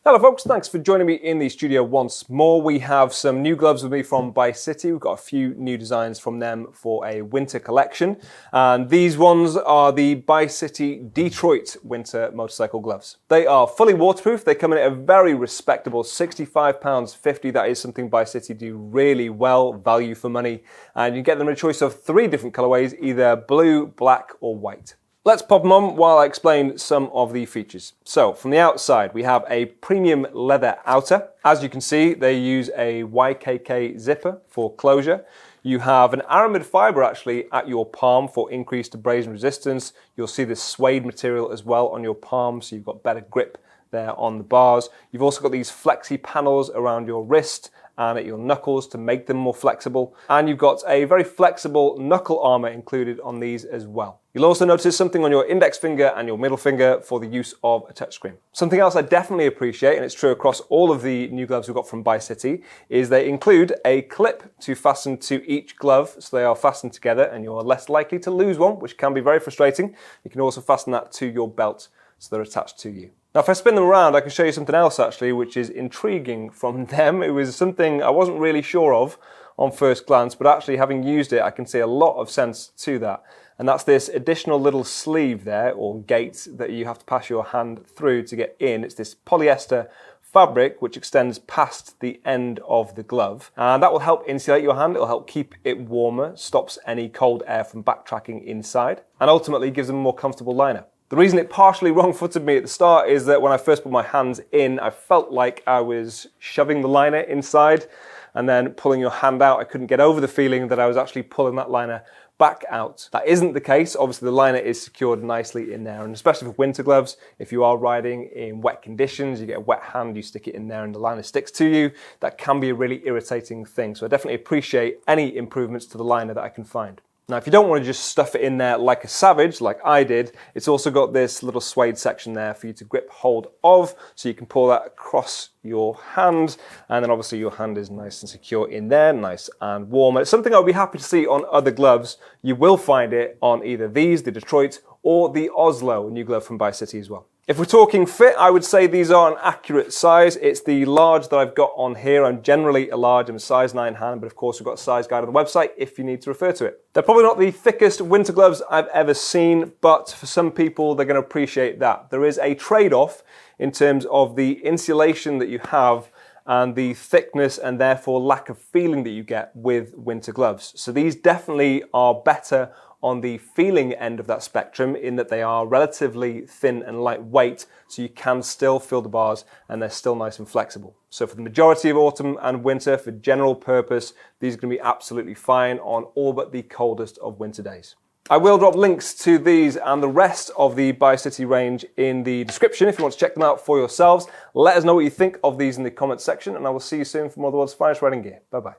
Hello folks, thanks for joining me in the studio once more. We have some new gloves with me from ByCity. We've got a few new designs from them for a winter collection. And these ones are the ByCity Detroit winter motorcycle gloves. They are fully waterproof. They come in at a very respectable £65.50. That is something ByCity do really well, value for money. And you get them in a choice of 3 different colorways, either blue, black or white. Let's pop them on while I explain some of the features. So from the outside, we have a premium leather outer. As you can see, they use a YKK zipper for closure. You have an aramid fibre actually at your palm for increased abrasion resistance. You'll see this suede material as well on your palm, so you've got better grip there on the bars. You've also got these flexi panels around your wrist and at your knuckles to make them more flexible. And you've got a very flexible knuckle armour included on these as well. You'll also notice something on your index finger and your middle finger for the use of a touchscreen. Something else I definitely appreciate, and it's true across all of the new gloves we've got from ByCity, is they include a clip to fasten to each glove, so they are fastened together and you're less likely to lose one, which can be very frustrating. You can also fasten that to your belt, so they're attached to you. Now if I spin them around, I can show you something else actually, which is intriguing from them. It was something I wasn't really sure of on first glance, but actually having used it, I can see a lot of sense to that. And that's this additional little sleeve there, or gate, that you have to pass your hand through to get in. It's this polyester fabric which extends past the end of the glove. And that will help insulate your hand, it'll help keep it warmer, stops any cold air from backtracking inside, and ultimately gives them a more comfortable liner. The reason it partially wrong-footed me at the start is that when I first put my hands in, I felt like I was shoving the liner inside and then pulling your hand out. I couldn't get over the feeling that I was actually pulling that liner back out. That isn't the case. Obviously the liner is secured nicely in there, and especially for winter gloves, if you are riding in wet conditions, you get a wet hand, you stick it in there and the liner sticks to you, that can be a really irritating thing. So I definitely appreciate any improvements to the liner that I can find. Now, if you don't want to just stuff it in there like a savage, like I did, it's also got this little suede section there for you to grip hold of, so you can pull that across your hand, and then obviously your hand is nice and secure in there, nice and warm. It's something I'll be happy to see on other gloves. You will find it on either these, the Detroit, or the Oslo, a new glove from ByCity as well. If we're talking fit, I would say these are an accurate size. It's the large that I've got on here. I'm generally a large, I'm a size 9 hand, but of course we've got a size guide on the website if you need to refer to it. They're probably not the thickest winter gloves I've ever seen, but for some people they're going to appreciate that. There is a trade-off in terms of the insulation that you have and the thickness and therefore lack of feeling that you get with winter gloves. So these definitely are better on the feeling end of that spectrum in that they are relatively thin and lightweight, so you can still feel the bars and they're still nice and flexible. So for the majority of autumn and winter, for general purpose, these are going to be absolutely fine on all but the coldest of winter days. I will drop links to these and the rest of the ByCity range in the description if you want to check them out for yourselves. Let us know what you think of these in the comments section, and I will see you soon for more of the world's finest riding gear. Bye bye.